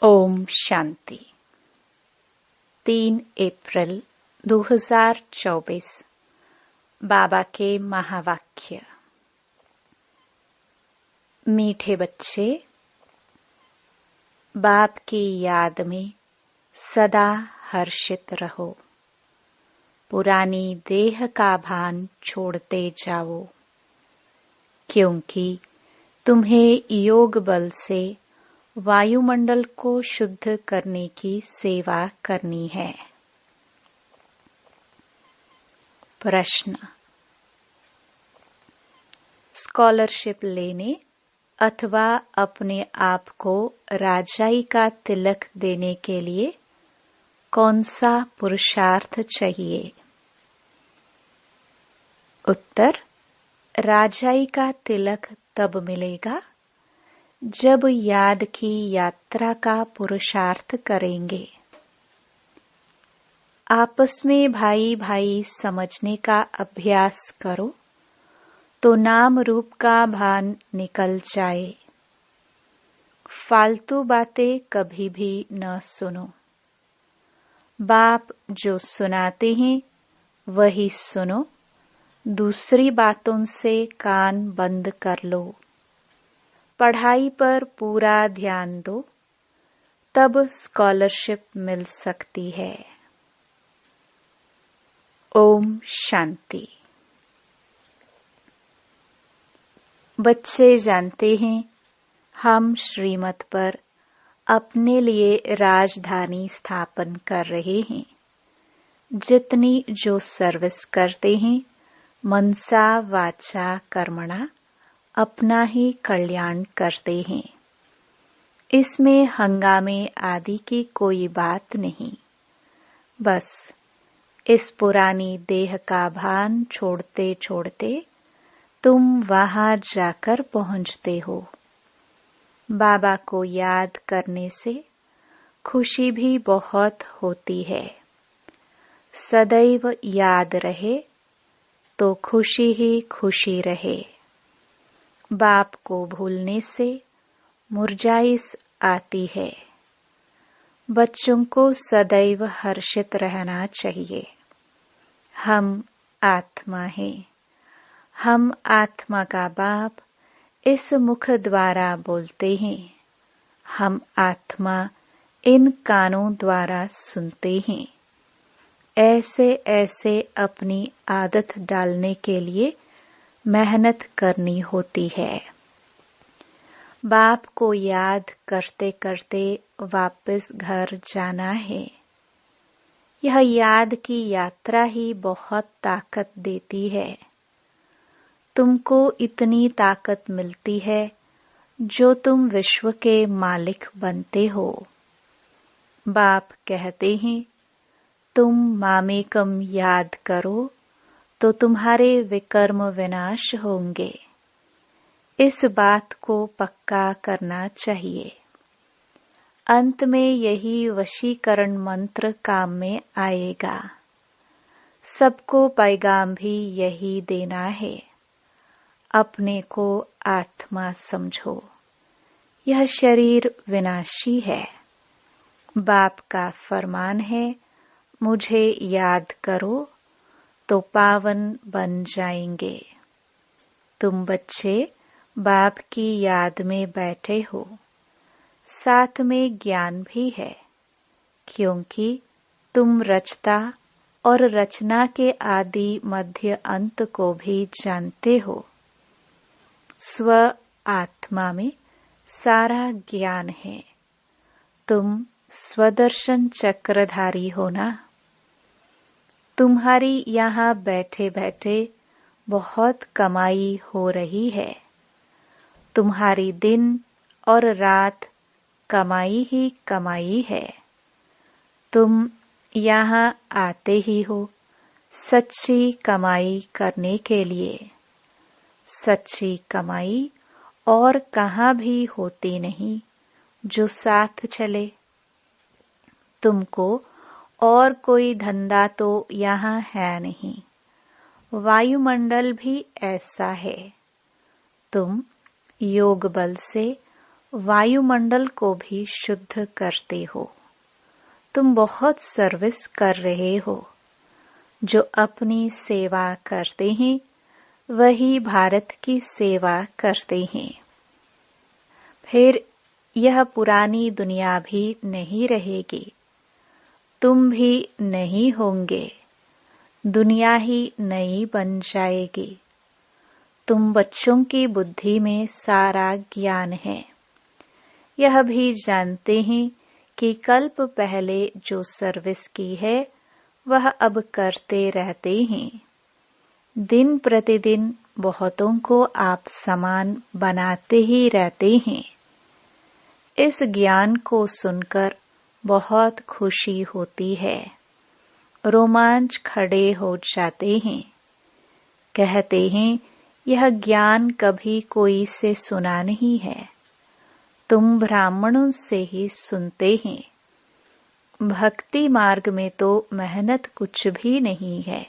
ओम शांति। 3 अप्रैल 2024 बाबा के महावाक्य। मीठे बच्चे, बाप की याद में सदा हर्षित रहो। पुरानी देह का भान छोड़ते जाओ, क्योंकि तुम्हें योग बल से वायुमंडल को शुद्ध करने की सेवा करनी है। प्रश्न। स्कॉलरशिप लेने अथवा अपने आप को राजाई का तिलक देने के लिए कौन सा पुरुषार्थ चाहिए? उत्तर। राजाई का तिलक तब मिलेगा जब याद की यात्रा का पुरुषार्थ करेंगे। आपस में भाई भाई समझने का अभ्यास करो तो नाम रूप का भान निकल जाए। फालतू बातें कभी भी न सुनो। बाप जो सुनाते हैं वही सुनो, दूसरी बातों से कान बंद कर लो। पढ़ाई पर पूरा ध्यान दो, तब स्कॉलरशिप मिल सकती है। ओम शांति। बच्चे जानते हैं, हम श्रीमत पर अपने लिए राजधानी स्थापन कर रहे हैं। जितनी जो सर्विस करते हैं, मनसा वाचा कर्मणा, अपना ही कल्याण करते हैं। इसमें हंगामे आदि की कोई बात नहीं। बस इस पुरानी देह का भान छोड़ते छोड़ते तुम वहां जाकर पहुंचते हो। बाबा को याद करने से खुशी भी बहुत होती है। सदैव याद रहे तो खुशी ही खुशी रहे। बाप को भूलने से मुरझाइश आती है। बच्चों को सदैव हर्षित रहना चाहिए। हम आत्मा हैं। हम आत्मा का बाप इस मुख द्वारा बोलते हैं। हम आत्मा इन कानों द्वारा सुनते हैं। ऐसे ऐसे अपनी आदत डालने के लिए मेहनत करनी होती है। बाप को याद करते करते वापस घर जाना है। यह याद की यात्रा ही बहुत ताकत देती है। तुमको इतनी ताकत मिलती है जो तुम विश्व के मालिक बनते हो। बाप कहते हैं, तुम मामेकम याद करो तो तुम्हारे विकर्म विनाश होंगे। इस बात को पक्का करना चाहिए। अंत में यही वशीकरण मंत्र काम में आएगा। सबको पैगाम भी यही देना है। अपने को आत्मा समझो। यह शरीर विनाशी है। बाप का फरमान है, मुझे याद करो तो पावन बन जाएंगे। तुम बच्चे बाप की याद में बैठे हो। साथ में ज्ञान भी है, क्योंकि तुम रचता और रचना के आदि मध्य अंत को भी जानते हो। स्व आत्मा में सारा ज्ञान है। तुम स्वदर्शन चक्रधारी हो ना। तुम्हारी यहाँ बैठे बैठे बहुत कमाई हो रही है। तुम्हारी दिन और रात कमाई ही कमाई है। तुम यहाँ आते ही हो सच्ची कमाई करने के लिए। सच्ची कमाई और कहाँ भी होती नहीं जो साथ चले। तुमको और कोई धंधा तो यहाँ है नहीं। वायुमंडल भी ऐसा है। तुम योग बल से वायुमंडल को भी शुद्ध करते हो। तुम बहुत सर्विस कर रहे हो। जो अपनी सेवा करते हैं वही भारत की सेवा करते हैं। फिर यह पुरानी दुनिया भी नहीं रहेगी, तुम भी नहीं होंगे, दुनिया ही नई बन जाएगी। तुम बच्चों की बुद्धि में सारा ज्ञान है। यह भी जानते हैं कि कल्प पहले जो सर्विस की है वह अब करते रहते हैं। दिन प्रतिदिन बहुतों को आप समान बनाते ही रहते हैं। इस ज्ञान को सुनकर बहुत खुशी होती है। रोमांच खड़े हो जाते हैं। कहते हैं यह ज्ञान कभी कोई से सुना नहीं है, तुम ब्राह्मणों से ही सुनते हैं। भक्ति मार्ग में तो मेहनत कुछ भी नहीं है।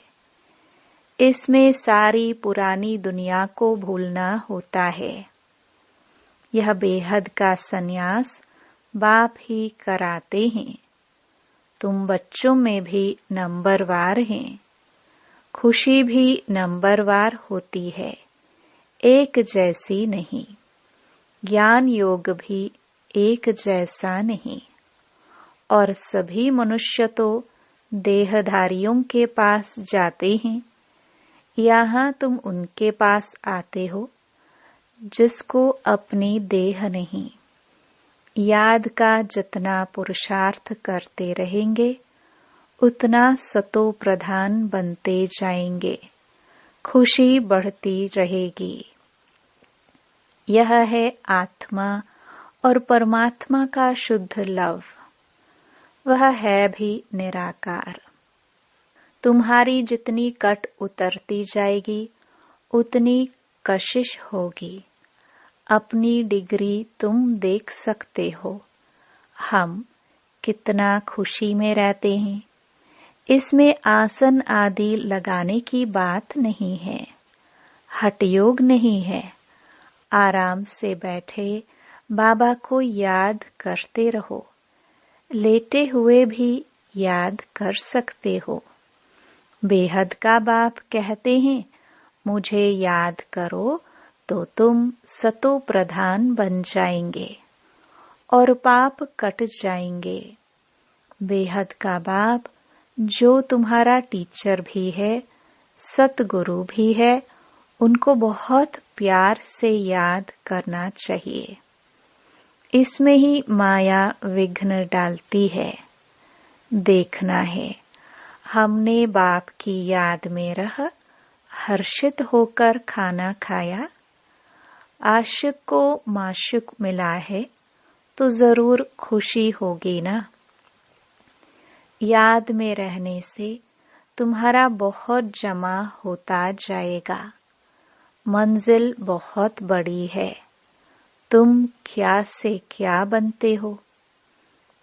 इसमें सारी पुरानी दुनिया को भूलना होता है। यह बेहद का संन्यास बाप ही कराते हैं। तुम बच्चों में भी नंबरवार हैं। खुशी भी नंबरवार होती है, एक जैसी नहीं। ज्ञान योग भी एक जैसा नहीं। और सभी मनुष्य तो देहधारियों के पास जाते हैं। यहाँ तुम उनके पास आते हो जिसको अपनी देह नहीं। याद का जितना पुरुषार्थ करते रहेंगे उतना सतो प्रधान बनते जाएंगे। खुशी बढ़ती रहेगी। यह है आत्मा और परमात्मा का शुद्ध लव। वह है भी निराकार। तुम्हारी जितनी कट उतरती जाएगी उतनी कशिश होगी। अपनी डिग्री तुम देख सकते हो। हम कितना खुशी में रहते हैं। इसमें आसन आदि लगाने की बात नहीं है। हठयोग नहीं है। आराम से बैठे बाबा को याद करते रहो। लेटे हुए भी याद कर सकते हो। बेहद का बाप कहते हैं मुझे याद करो तो तुम सतो प्रधान बन जाएंगे और पाप कट जाएंगे। बेहद का बाप जो तुम्हारा टीचर भी है, सतगुरु भी है, उनको बहुत प्यार से याद करना चाहिए। इसमें ही माया विघ्न डालती है। देखना है हमने बाप की याद में रह हर्षित होकर खाना खाया। आशिक को माशुक मिला है तो जरूर खुशी होगी ना। याद में रहने से तुम्हारा बहुत जमा होता जाएगा। मंजिल बहुत बड़ी है। तुम क्या से क्या बनते हो।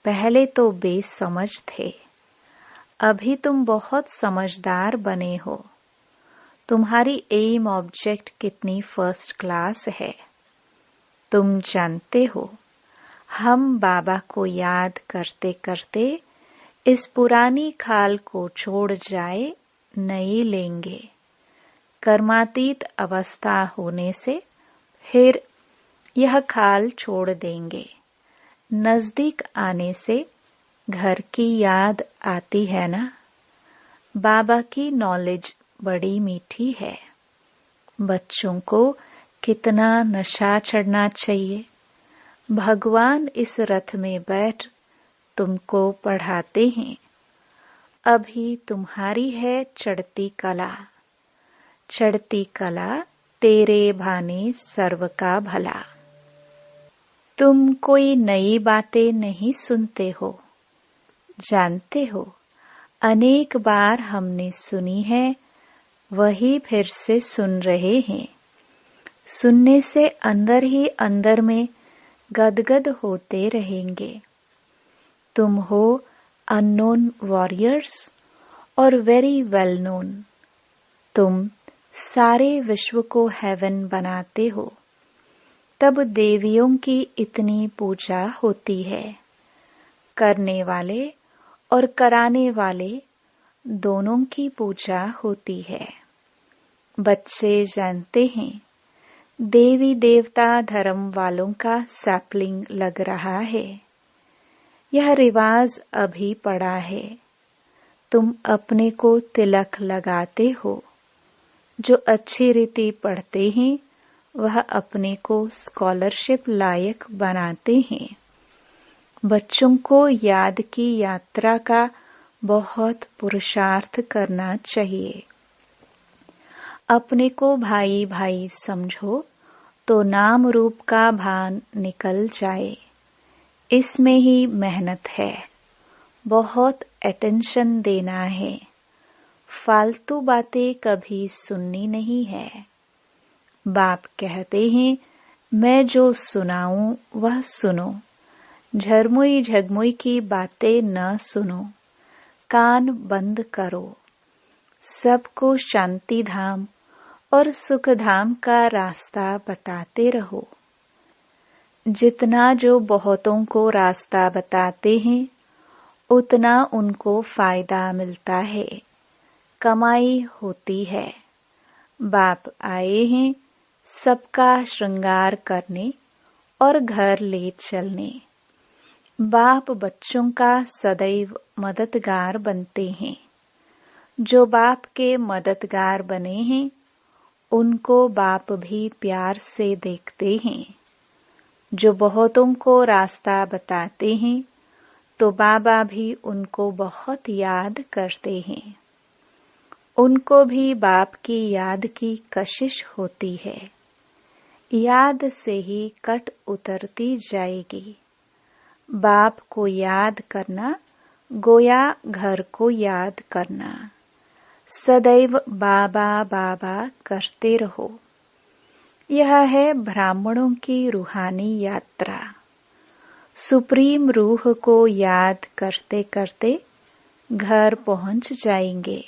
पहले तो बेसमझ थे, अभी तुम बहुत समझदार बने हो। तुम्हारी एम ऑब्जेक्ट कितनी फर्स्ट क्लास है। तुम जानते हो हम बाबा को याद करते करते इस पुरानी खाल को छोड़ जाए नई लेंगे। कर्मातीत अवस्था होने से फिर यह खाल छोड़ देंगे। नजदीक आने से घर की याद आती है ना। बाबा की नॉलेज बड़ी मीठी है। बच्चों को कितना नशा चढ़ना चाहिए। भगवान इस रथ में बैठ तुमको पढ़ाते हैं। अभी तुम्हारी है चढ़ती कला। चढ़ती कला तेरे भाने सर्व का भला। तुम कोई नई बातें नहीं सुनते हो। जानते हो अनेक बार हमने सुनी है, वही फिर से सुन रहे हैं। सुनने से अंदर ही अंदर में गदगद होते रहेंगे। तुम हो अननोन वॉरियर्स और वेरी वेल नोन। तुम सारे विश्व को हेवन बनाते हो। तब देवियों की इतनी पूजा होती है। करने वाले और कराने वाले दोनों की पूजा होती है। बच्चे जानते हैं, देवी देवता धर्म वालों का सैपलिंग लग रहा है। यह रिवाज अभी पड़ा है। तुम अपने को तिलक लगाते हो। जो अच्छी रीति पढ़ते हैं वह अपने को स्कॉलरशिप लायक बनाते हैं। बच्चों को याद की यात्रा का बहुत पुरुषार्थ करना चाहिए। अपने को भाई भाई समझो तो नाम रूप का भान निकल जाए। इसमें ही मेहनत है। बहुत अटेंशन देना है। फालतू बातें कभी सुननी नहीं है। बाप कहते हैं, मैं जो सुनाऊं वह सुनो। झरमुई झगमुई की बातें न सुनो। कान बंद करो। सबको शांति धाम और सुख धाम का रास्ता बताते रहो। जितना जो बहुतों को रास्ता बताते हैं उतना उनको फायदा मिलता है, कमाई होती है। बाप आए हैं सबका श्रृंगार करने और घर ले चलने। बाप बच्चों का सदैव मददगार बनते हैं। जो बाप के मददगार बने हैं उनको बाप भी प्यार से देखते हैं। जो बहुतों को रास्ता बताते हैं तो बाबा भी उनको बहुत याद करते हैं। उनको भी बाप की याद की कशिश होती है। याद से ही कट उतरती जाएगी। बाप को याद करना गोया घर को याद करना। सदैव बाबा बाबा करते रहो। यह है ब्राह्मणों की रूहानी यात्रा। सुप्रीम रूह को याद करते करते घर पहुंच जाएंगे।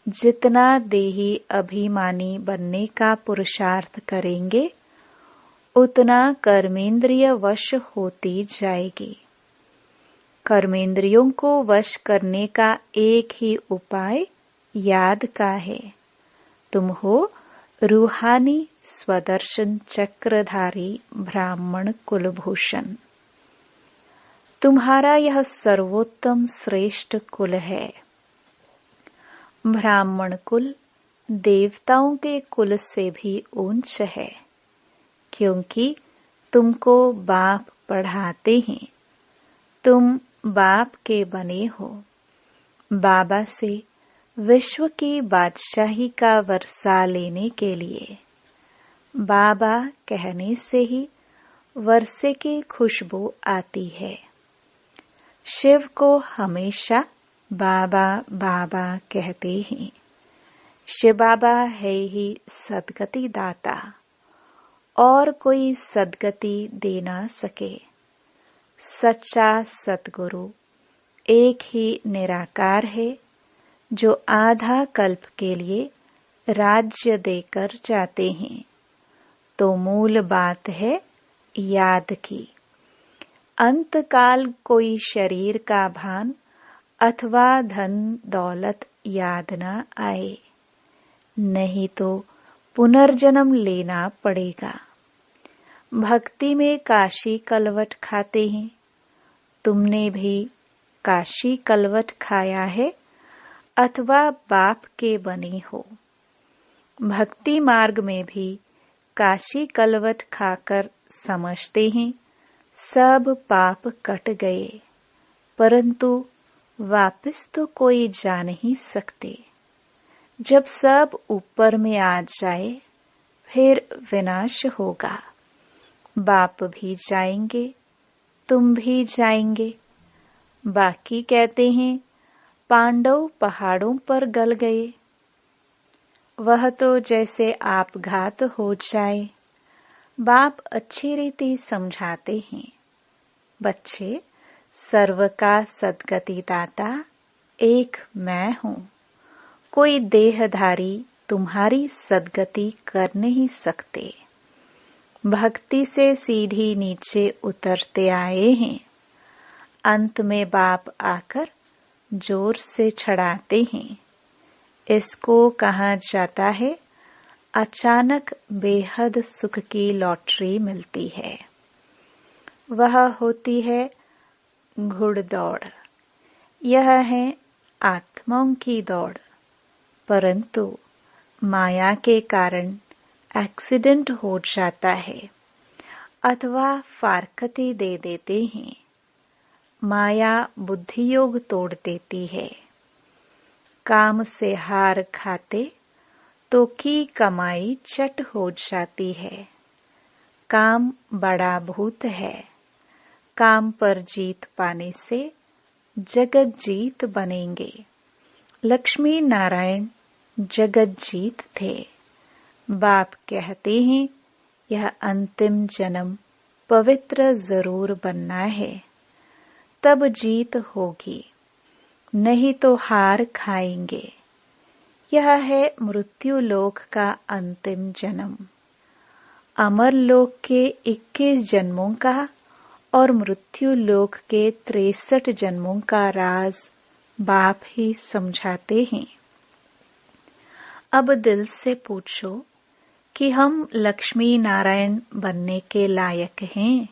जितना देही अभिमानी बनने का पुरुषार्थ करेंगे उतना कर्मेंद्रिय वश होती जाएगी। कर्मेंद्रियों को वश करने का एक ही उपाय याद का है। तुम हो रूहानी स्वदर्शन चक्रधारी ब्राह्मण कुलभूषण। तुम्हारा यह सर्वोत्तम श्रेष्ठ कुल है। ब्राह्मण कुल देवताओं के कुल से भी ऊंच है, क्योंकि तुमको बाप पढ़ाते हैं। तुम बाप के बने हो। बाबा से विश्व की बादशाही का वर्षा लेने के लिए। बाबा कहने से ही वर्षे की खुशबू आती है। शिव को हमेशा बाबा बाबा कहते हैं। शिव बाबा है ही सद्गति दाता, और कोई सद्गति दे ना सके। सच्चा सतगुरु एक ही निराकार है, जो आधा कल्प के लिए राज्य देकर जाते हैं। तो मूल बात है याद की। अंतकाल कोई शरीर का भान अथवा धन दौलत याद न आए, नहीं तो पुनर्जन्म लेना पड़ेगा। भक्ति में काशी कलवट खाते हैं। तुमने भी काशी कलवट खाया है अथवा बाप के बने हो। भक्ति मार्ग में भी काशी कलवट खाकर समझते हैं सब पाप कट गए, परंतु वापस तो कोई जा नहीं सकते। जब सब ऊपर में आ जाए फिर विनाश होगा। बाप भी जाएंगे, तुम भी जाएंगे। बाकी कहते हैं पांडव पहाड़ों पर गल गए। वह तो जैसे आपघात हो जाए। बाप अच्छी रीति समझाते हैं। बच्चे, सर्व का सद्गति दाता एक मैं हूँ। कोई देहधारी तुम्हारी सद्गति कर नहीं सकते। भक्ति से सीढ़ी नीचे उतरते आए हैं। अंत में बाप आकर जोर से छड़ाते हैं। इसको कहा जाता है अचानक बेहद सुख की लॉटरी मिलती है। वह होती है घुड़दौड़। यह है आत्माओं की दौड़। परंतु माया के कारण एक्सीडेंट हो जाता है अथवा फारकती दे देते हैं। माया बुद्धि योग तोड़ देती है। काम से हार खाते तो की कमाई चट हो जाती है। काम बड़ा भूत है। काम पर जीत पाने से जगत जीत बनेंगे। लक्ष्मी नारायण जगत जीत थे। बाप कहते हैं यह अंतिम जन्म पवित्र जरूर बनना है, तब जीत होगी, नहीं तो हार खाएंगे। यह है मृत्यु लोक का अंतिम जन्म। अमर लोक के 21 जन्मों का और मृत्यु लोक के 63 जन्मों का राज बाप ही समझाते हैं। अब दिल से पूछो कि हम लक्ष्मी नारायण बनने के लायक हैं।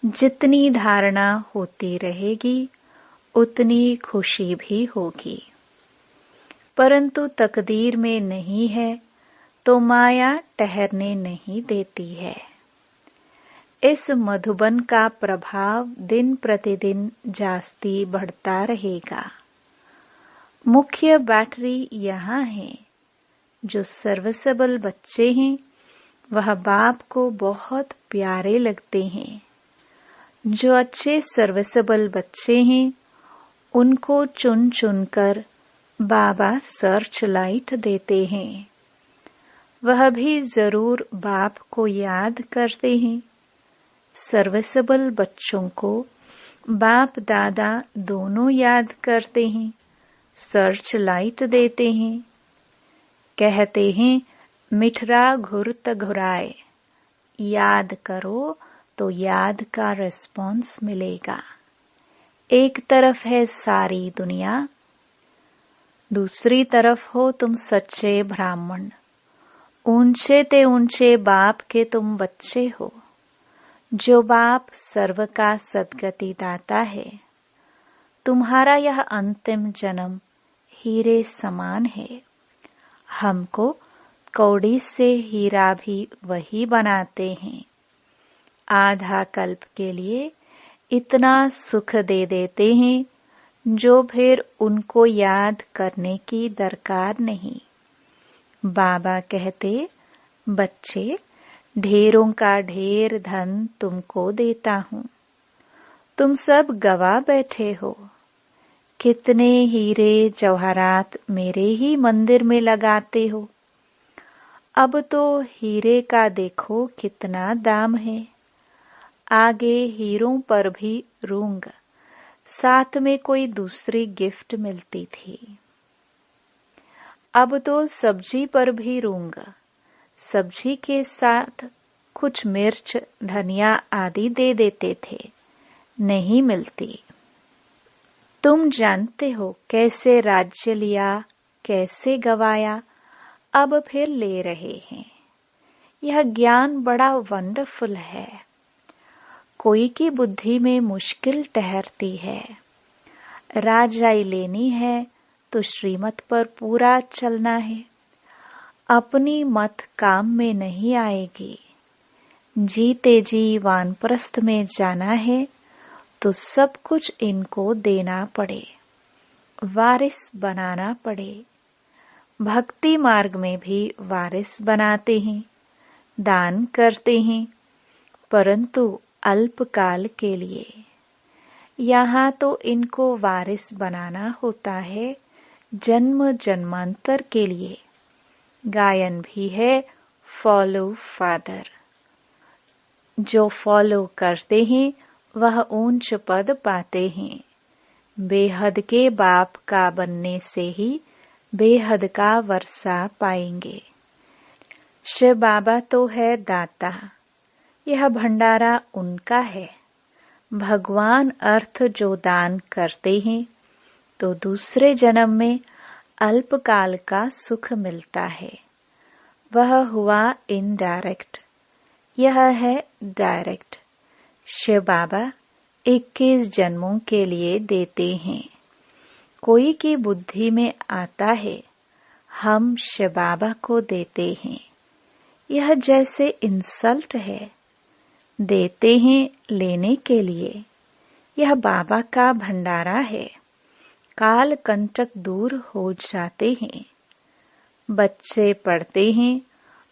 जितनी धारणा होती रहेगी उतनी खुशी भी होगी, परंतु तकदीर में नहीं है तो माया ठहरने नहीं देती है। इस मधुबन का प्रभाव दिन प्रतिदिन जास्ती बढ़ता रहेगा। मुख्य बैटरी यहाँ है। जो सर्विसेबल बच्चे हैं वह बाप को बहुत प्यारे लगते हैं। जो अच्छे सर्विसेबल बच्चे हैं उनको चुन चुनकर बाबा सर्च लाइट देते हैं। वह भी जरूर बाप को याद करते हैं। सर्विसेबल बच्चों को बाप दादा दोनों याद करते हैं, सर्च लाइट देते हैं। कहते हैं मिठरा घुरत घुराए, याद करो तो याद का रिस्पॉन्स मिलेगा। एक तरफ है सारी दुनिया, दूसरी तरफ हो तुम सच्चे ब्राह्मण। ऊंचे ते ऊंचे बाप के तुम बच्चे हो। जो बाप सर्व का सद्गति दाता है। तुम्हारा यह अंतिम जन्म हीरे समान है। हमको कौड़ी से हीरा भी वही बनाते हैं। आधा कल्प के लिए इतना सुख दे देते हैं जो फिर उनको याद करने की दरकार नहीं। बाबा कहते बच्चे ढेरों का ढेर धन तुमको देता हूँ। तुम सब गवा बैठे हो। कितने हीरे जवाहरात मेरे ही मंदिर में लगाते हो। अब तो हीरे का देखो कितना दाम है। आगे हीरों पर भी रूंग, साथ में कोई दूसरी गिफ्ट मिलती थी। अब तो सब्जी पर भी रूंग, सब्जी के साथ कुछ मिर्च धनिया आदि दे देते थे, नहीं मिलती। तुम जानते हो कैसे राज्य लिया, कैसे गवाया, अब फिर ले रहे हैं। यह ज्ञान बड़ा वंडरफुल है। कोई की बुद्धि में मुश्किल ठहरती है। राजाई लेनी है तो श्रीमत पर पूरा चलना है। अपनी मत काम में नहीं आएगी। जीते जी वानप्रस्थ में जाना है तो सब कुछ इनको देना पड़े, वारिस बनाना पड़े। भक्ति मार्ग में भी वारिस बनाते हैं, दान करते हैं, परंतु अल्पकाल के लिए। यहाँ तो इनको वारिस बनाना होता है जन्म जन्मांतर के लिए। गायन भी है फॉलो फादर। जो फॉलो करते हैं वह ऊंच पद पाते हैं। बेहद के बाप का बनने से ही बेहद का वर्षा पाएंगे। शिव बाबा तो है दाता, यह भंडारा उनका है। भगवान अर्थ जो दान करते हैं तो दूसरे जन्म में अल्पकाल का सुख मिलता है। वह हुआ इनडायरेक्ट, यह है डायरेक्ट। शिव बाबा 21 जन्मों के लिए देते हैं। कोई की बुद्धि में आता है हम शिव बाबा को देते हैं, यह जैसे इंसल्ट है। देते हैं लेने के लिए, यह बाबा का भंडारा है। काल कंटक दूर हो जाते हैं। बच्चे पढ़ते हैं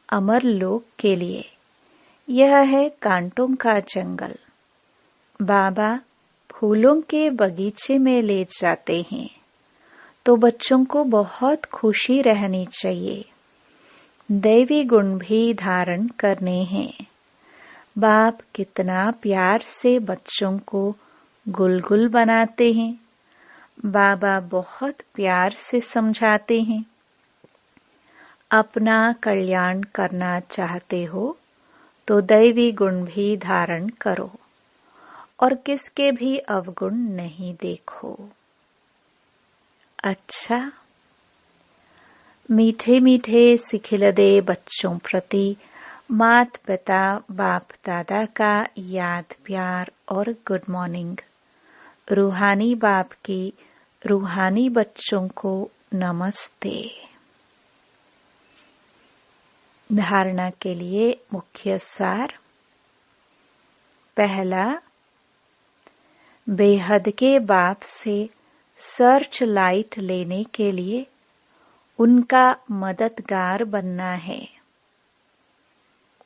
अमर लोक के लिए, यह है कांटों का जंगल। बाबा फूलों के बगीचे में ले जाते हैं तो बच्चों को बहुत खुशी रहनी चाहिए। दैवी गुण भी धारण करने हैं। बाप कितना प्यार से बच्चों को गुलगुल बनाते हैं। बाबा बहुत प्यार से समझाते हैं। अपना कल्याण करना चाहते हो तो दैवी गुण भी धारण करो और किसके भी अवगुण नहीं देखो। अच्छा, मीठे मीठे सिखिलदे बच्चों प्रति मात पिता बाप दादा का याद प्यार और गुड मॉर्निंग। रूहानी बाप की रूहानी बच्चों को नमस्ते। धारणा के लिए मुख्य सार। पहला, बेहद के बाप से सर्च लाइट लेने के लिए उनका मददगार बनना है।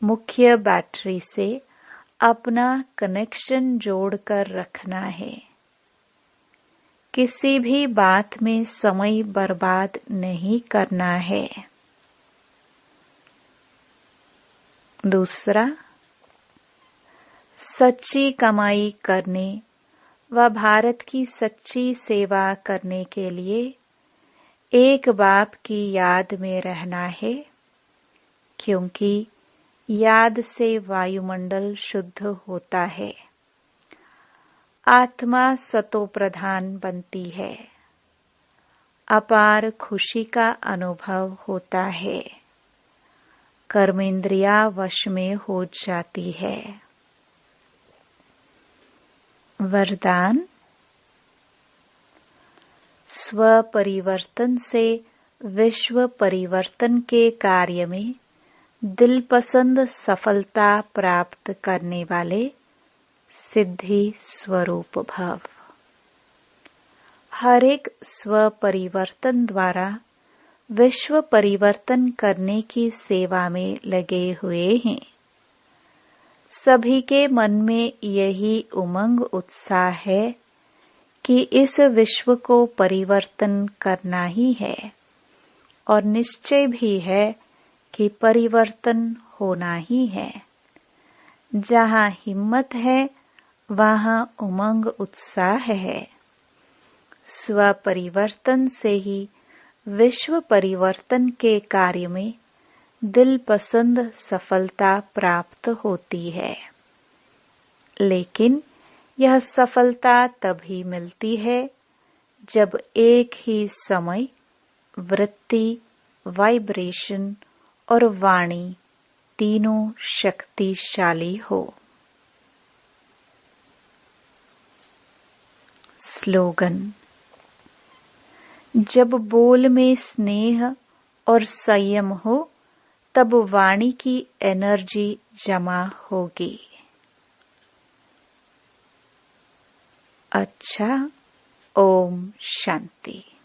मुख्य बैटरी से अपना कनेक्शन जोड़कर रखना है। किसी भी बात में समय बर्बाद नहीं करना है। दूसरा, सच्ची कमाई करने व भारत की सच्ची सेवा करने के लिए एक बाप की याद में रहना है, क्योंकि याद से वायुमंडल शुद्ध होता है। आत्मा सतो प्रधान बनती है। अपार खुशी का अनुभव होता है। कर्मेंद्रिया वश में हो जाती है। वरदान। स्व परिवर्तन से विश्व परिवर्तन के कार्य में दिलपसंद सफलता प्राप्त करने वाले सिद्धि स्वरूप भव। हर एक स्व परिवर्तन द्वारा विश्व परिवर्तन करने की सेवा में लगे हुए हैं। सभी के मन में यही उमंग उत्साह है कि इस विश्व को परिवर्तन करना ही है और निश्चय भी है कि परिवर्तन होना ही है। जहाँ हिम्मत है वहाँ उमंग उत्साह है। स्व परिवर्तन से ही विश्व परिवर्तन के कार्य में दिल पसंद सफलता प्राप्त होती है। लेकिन यह सफलता तभी मिलती है जब एक ही समय वृत्ति, वाइब्रेशन और वाणी तीनों शक्तिशाली हो। स्लोगन। जब बोल में स्नेह और संयम हो तब वाणी की एनर्जी जमा होगी। अच्छा, ओम शांति।